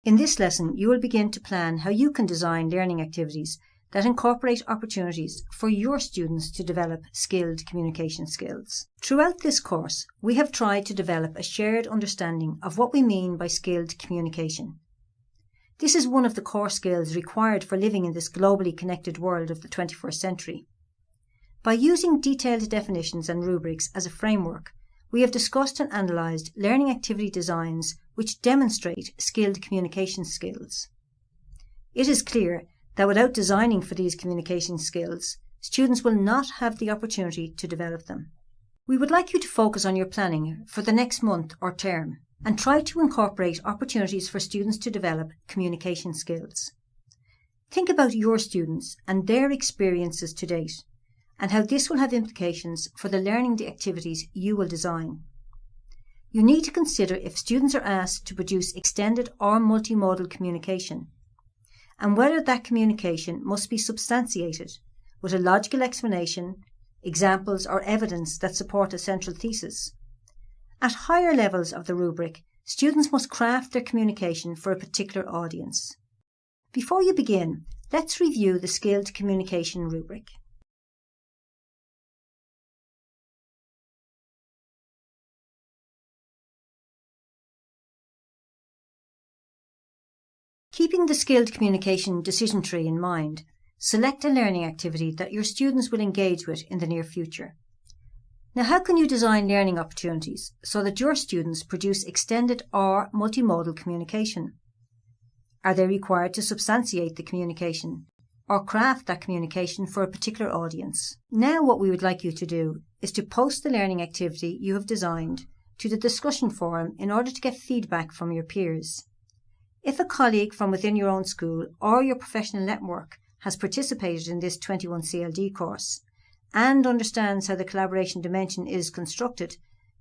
In this lesson, you will begin to plan how you can design learning activities that incorporate opportunities for your students to develop skilled communication skills. Throughout this course, we have tried to develop a shared understanding of what we mean by skilled communication. This is one of the core skills required for living in this globally connected world of the 21st century. By using detailed definitions and rubrics as a framework, we have discussed and analysed learning activity designs which demonstrate skilled communication skills. It is clear that without designing for these communication skills, students will not have the opportunity to develop them. We would like you to focus on your planning for the next month or term and try to incorporate opportunities for students to develop communication skills. Think about your students and their experiences to date, and how this will have implications for the learning activities you will design. You need to consider if students are asked to produce extended or multimodal communication, and whether that communication must be substantiated with a logical explanation, examples or evidence that support a central thesis. At higher levels of the rubric, students must craft their communication for a particular audience. Before you begin, let's review the skilled communication rubric. Keeping the skilled communication decision tree in mind, select a learning activity that your students will engage with in the near future. Now, how can you design learning opportunities so that your students produce extended or multimodal communication? Are they required to substantiate the communication or craft that communication for a particular audience? Now, what we would like you to do is to post the learning activity you have designed to the discussion forum in order to get feedback from your peers. If a colleague from within your own school or your professional network has participated in this 21 CLD course and understands how the collaboration dimension is constructed,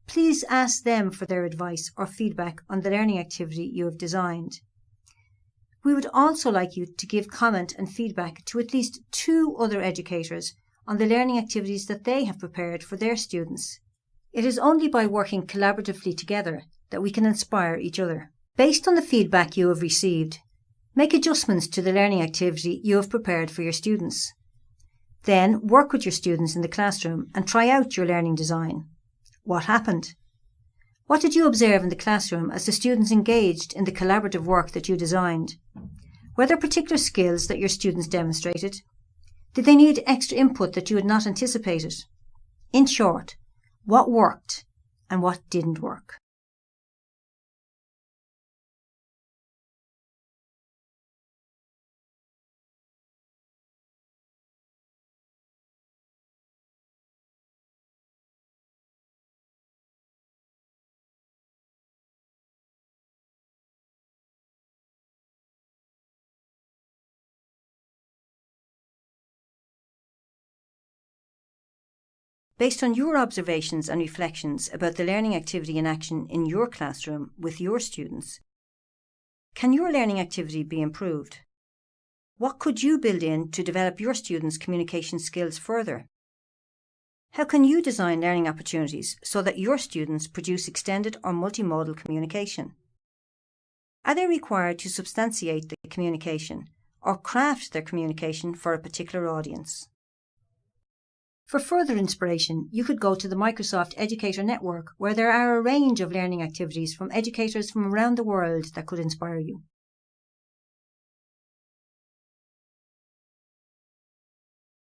please ask them for their advice or feedback on the learning activity you have designed. We would also like you to give comment and feedback to at least 2 other educators on the learning activities that they have prepared for their students. It is only by working collaboratively together that we can inspire each other. Based on the feedback you have received, make adjustments to the learning activity you have prepared for your students. Then work with your students in the classroom and try out your learning design. What happened? What did you observe in the classroom as the students engaged in the collaborative work that you designed? Were there particular skills that your students demonstrated? Did they need extra input that you had not anticipated? In short, what worked and what didn't work? Based on your observations and reflections about the learning activity in action in your classroom with your students, can your learning activity be improved? What could you build in to develop your students' communication skills further? How can you design learning opportunities so that your students produce extended or multimodal communication? Are they required to substantiate the communication or craft their communication for a particular audience? For further inspiration, you could go to the Microsoft Educator Network, where there are a range of learning activities from educators from around the world that could inspire you.